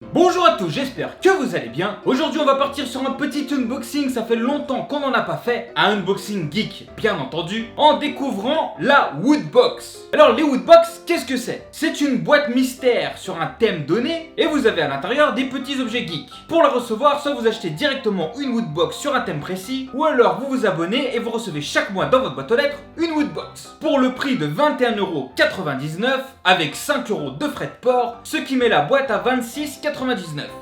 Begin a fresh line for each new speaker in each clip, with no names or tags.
Bonjour à tous, j'espère que vous allez bien. Aujourd'hui on va partir sur un petit unboxing, ça fait longtemps qu'on n'en a pas fait. Un unboxing geek, bien entendu, en découvrant la Woodbox. Alors les Woodbox, qu'est-ce que c'est? C'est une boîte mystère sur un thème donné et vous avez à l'intérieur des petits objets geeks. Pour la recevoir, soit vous achetez directement une Woodbox sur un thème précis, ou alors vous vous abonnez et vous recevez chaque mois dans votre boîte aux lettres une Woodbox. Pour le prix de 21,99€ avec 5€ de frais de port, ce qui met la boîte à 26,99€.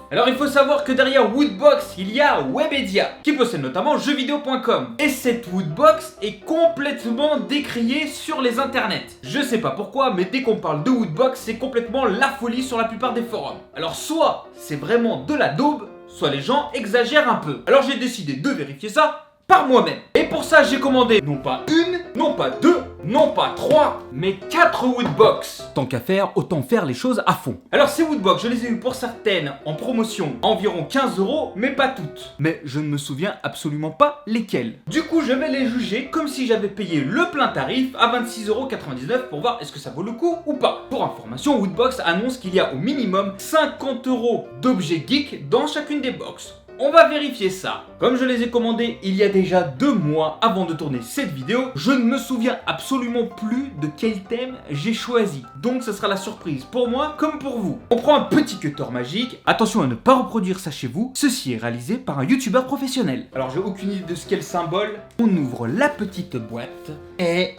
Alors il faut savoir que derrière Woodbox, il y a Webedia, qui possède notamment jeuxvideo.com. Et cette Woodbox est complètement décriée sur les internets. Je sais pas pourquoi, mais dès qu'on parle de Woodbox, c'est complètement la folie sur la plupart des forums. Alors soit c'est vraiment de la daube, soit les gens exagèrent un peu. Alors j'ai décidé de vérifier ça par moi-même. Et pour ça, j'ai commandé non pas une, non pas deux, non pas trois, mais 4 Woodbox. Tant qu'à faire, autant faire les choses à fond. Alors ces Woodbox, je les ai eues pour certaines en promotion à environ 15€, mais pas toutes. Mais je ne me souviens absolument pas lesquelles. Du coup, je vais les juger comme si j'avais payé le plein tarif à 26,99€ pour voir est-ce que ça vaut le coup ou pas. Pour information, Woodbox annonce qu'il y a au minimum 50€ d'objets geeks dans chacune des box. On va vérifier ça. Comme je les ai commandés il y a déjà 2 mois avant de tourner cette vidéo, je ne me souviens absolument plus de quel thème j'ai choisi. Donc ce sera la surprise pour moi comme pour vous. On prend un petit cutter magique. Attention à ne pas reproduire ça chez vous. Ceci est réalisé par un youtubeur professionnel. Alors j'ai aucune idée de ce qu'est le symbole. On ouvre la petite boîte et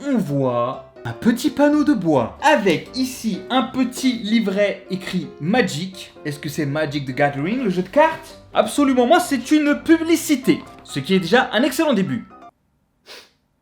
on voit un petit panneau de bois avec ici un petit livret écrit Magic. Est-ce que c'est Magic the Gathering, le jeu de cartes? Absolument, moi c'est une publicité, ce qui est déjà un excellent début.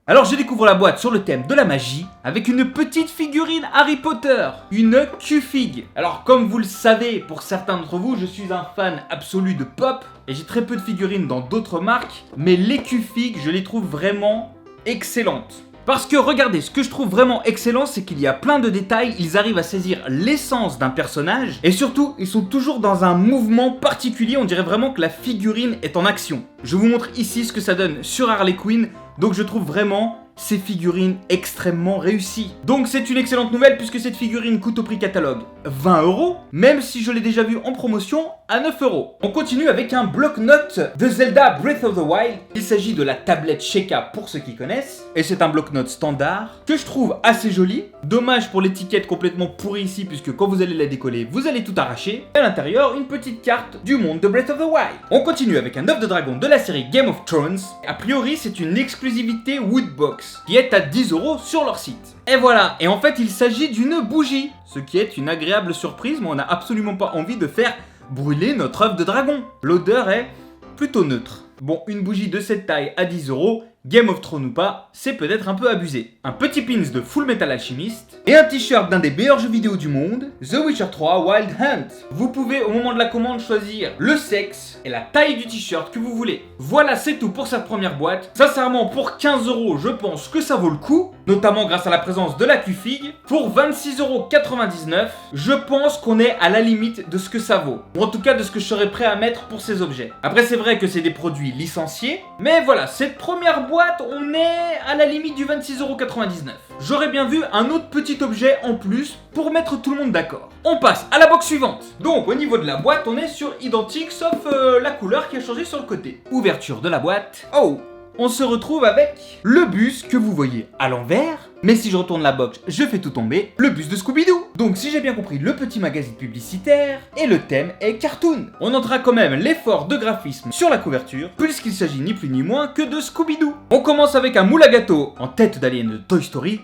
Alors je découvre la boîte sur le thème de la magie avec une petite figurine Harry Potter, une Q-Fig. Alors comme vous le savez, pour certains d'entre vous, je suis un fan absolu de pop et j'ai très peu de figurines dans d'autres marques, mais les Q-Fig, je les trouve vraiment excellentes. Parce que regardez, ce que je trouve vraiment excellent, c'est qu'il y a plein de détails, ils arrivent à saisir l'essence d'un personnage, et surtout, ils sont toujours dans un mouvement particulier, on dirait vraiment que la figurine est en action. Je vous montre ici ce que ça donne sur Harley Quinn, donc je trouve vraiment ces figurines extrêmement réussies. Donc c'est une excellente nouvelle puisque cette figurine coûte au prix catalogue 20€, même si je l'ai déjà vue en promotion à 9€. On continue avec un bloc-notes de Zelda Breath of the Wild. Il s'agit de la tablette Sheikah pour ceux qui connaissent, et c'est un bloc-notes standard que je trouve assez joli. Dommage pour l'étiquette complètement pourrie ici puisque quand vous allez la décoller, vous allez tout arracher. Et à l'intérieur, une petite carte du monde de Breath of the Wild. On continue avec un œuf de dragon de la série Game of Thrones. A priori, c'est une exclusivité Woodbox qui est à 10€ sur leur site. Et voilà, et en fait il s'agit d'une bougie, ce qui est une agréable surprise, mais on n'a absolument pas envie de faire brûler notre œuf de dragon. L'odeur est plutôt neutre. Bon, une bougie de cette taille à 10€, Game of Thrones ou pas, c'est peut-être un peu abusé. Un petit pins de Full Metal Alchemist et un t-shirt d'un des meilleurs jeux vidéo du monde, The Witcher 3 Wild Hunt. Vous pouvez au moment de la commande choisir le sexe et la taille du t-shirt que vous voulez. Voilà, c'est tout pour cette première boîte. Sincèrement, pour 15€, je pense que ça vaut le coup, notamment grâce à la présence de la Q-Fig. Pour 26,99€, je pense qu'on est à la limite de ce que ça vaut, ou en tout cas de ce que je serais prêt à mettre pour ces objets. Après, c'est vrai que c'est des produits licenciés, mais voilà, cette première boîte, on est à la limite du 26,99€. J'aurais bien vu un autre petit objet en plus pour mettre tout le monde d'accord. On passe à la box suivante. Donc au niveau de la boîte, on est sur identique sauf la couleur qui a changé sur le côté. Ouverture de la boîte. Oh, on se retrouve avec le bus que vous voyez à l'envers. Mais si je retourne la box, je fais tout tomber, le bus de Scooby-Doo. Donc si j'ai bien compris, le petit magazine publicitaire et le thème est cartoon. On notera quand même l'effort de graphisme sur la couverture, puisqu'il s'agit ni plus ni moins que de Scooby-Doo. On commence avec un moule à gâteau en tête d'alien de Toy Story.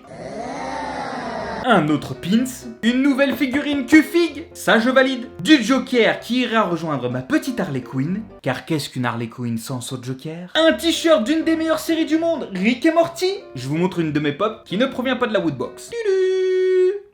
Un autre pins, une nouvelle figurine Q-Fig, ça je valide. Du Joker qui ira rejoindre ma petite Harley Quinn, car qu'est-ce qu'une Harley Quinn sans son Joker? Un t-shirt d'une des meilleures séries du monde, Rick et Morty. Je vous montre une de mes pop qui ne provient pas de la Woodbox.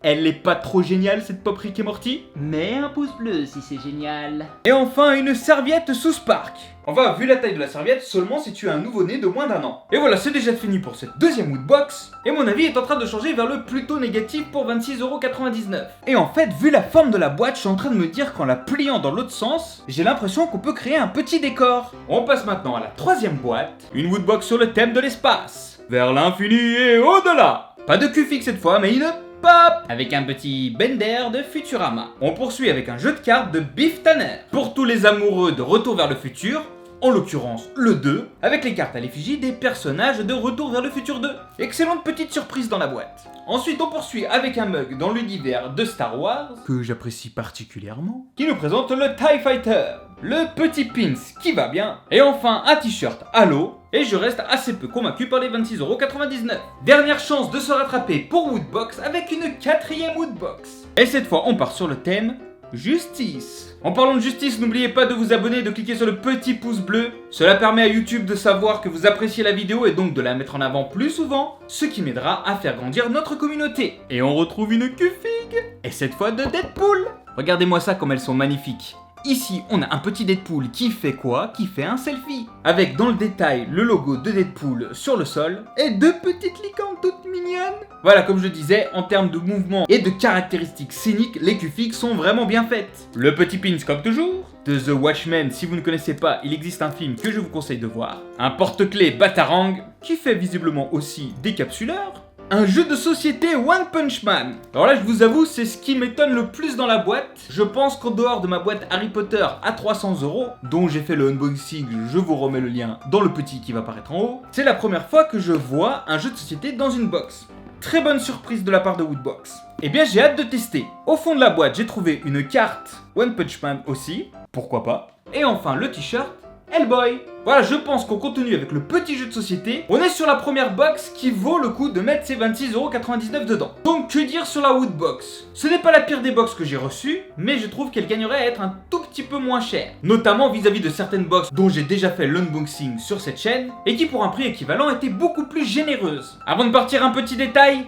Elle est pas trop géniale cette pop Rick et Morty, mais un pouce bleu si c'est génial. Et enfin une serviette sous Spark. Enfin, vu la taille de la serviette, seulement si tu as un nouveau-né de moins d'1 an. Et voilà, c'est déjà fini pour cette deuxième Woodbox. Et mon avis est en train de changer vers le plutôt négatif pour 26,99€. Et en fait, vu la forme de la boîte, je suis en train de me dire qu'en la pliant dans l'autre sens, j'ai l'impression qu'on peut créer un petit décor. On passe maintenant à la troisième boîte. Une Woodbox sur le thème de l'espace. Vers l'infini et au-delà. Pas de Q-Fix cette fois, mais une pop avec un petit Bender de Futurama. On poursuit avec un jeu de cartes de Biff Tanner. Pour tous les amoureux de Retour vers le futur, en l'occurrence le 2, avec les cartes à l'effigie des personnages de Retour vers le futur 2. Excellente petite surprise dans la boîte. Ensuite on poursuit avec un mug dans l'univers de Star Wars, que j'apprécie particulièrement, qui nous présente le TIE Fighter, le petit pins qui va bien, et enfin un t-shirt Halo, et je reste assez peu convaincu par les 26,99€. Dernière chance de se rattraper pour Woodbox avec une 4ème Woodbox. Et cette fois on part sur le thème justice. En parlant de justice, n'oubliez pas de vous abonner et de cliquer sur le petit pouce bleu. Cela permet à YouTube de savoir que vous appréciez la vidéo et donc de la mettre en avant plus souvent, ce qui m'aidera à faire grandir notre communauté. Et on retrouve une Q-Fig, et cette fois de Deadpool. Regardez-moi ça comme elles sont magnifiques. Ici, on a un petit Deadpool qui fait quoi? Qui fait un selfie. Avec dans le détail le logo de Deadpool sur le sol et deux petites licornes toutes mignonnes. Voilà, comme je disais, en termes de mouvement et de caractéristiques scéniques, les Q-Fig sont vraiment bien faites. Le petit pins comme toujours. De The Watchmen, si vous ne connaissez pas, il existe un film que je vous conseille de voir. Un porte-clés Batarang qui fait visiblement aussi des capsuleurs. Un jeu de société One Punch Man. Alors là, je vous avoue, c'est ce qui m'étonne le plus dans la boîte. Je pense qu'en dehors de ma boîte Harry Potter à 300€, dont j'ai fait le unboxing, je vous remets le lien dans le petit qui va apparaître en haut, c'est la première fois que je vois un jeu de société dans une box. Très bonne surprise de la part de Woodbox. Eh bien, j'ai hâte de tester. Au fond de la boîte, j'ai trouvé une carte One Punch Man aussi, pourquoi pas. Et enfin, le t-shirt Hellboy. Voilà, je pense qu'en continue avec le petit jeu de société, on est sur la première box qui vaut le coup de mettre ses 26,99€ dedans. Donc que dire sur la Woodbox? Ce n'est pas la pire des box que j'ai reçues, mais je trouve qu'elle gagnerait à être un tout petit peu moins chère. Notamment vis-à-vis de certaines box dont j'ai déjà fait l'unboxing sur cette chaîne, et qui pour un prix équivalent étaient beaucoup plus généreuses. Avant de partir, un petit détail.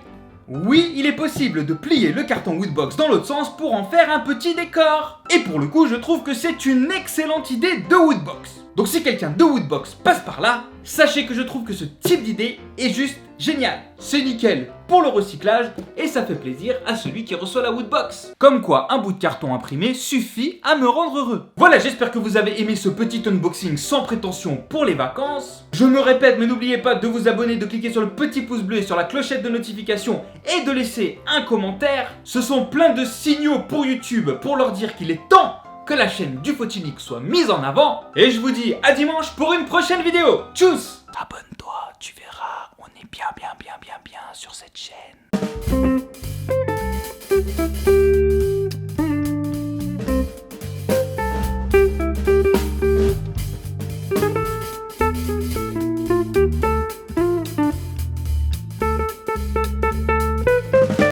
Oui, il est possible de plier le carton Woodbox dans l'autre sens pour en faire un petit décor. Et pour le coup, je trouve que c'est une excellente idée de Woodbox. Donc si quelqu'un de Woodbox passe par là, sachez que je trouve que ce type d'idée est juste génial. C'est nickel pour le recyclage et ça fait plaisir à celui qui reçoit la Woodbox. Comme quoi, un bout de carton imprimé suffit à me rendre heureux. Voilà, j'espère que vous avez aimé ce petit unboxing sans prétention pour les vacances. Je me répète, mais n'oubliez pas de vous abonner, de cliquer sur le petit pouce bleu et sur la clochette de notification et de laisser un commentaire. Ce sont plein de signaux pour YouTube pour leur dire qu'il est temps que la chaîne du Fotinique soit mise en avant. Et je vous dis à dimanche pour une prochaine vidéo. Tchuss! Abonne-toi, tu verras, on est bien sur cette chaîne.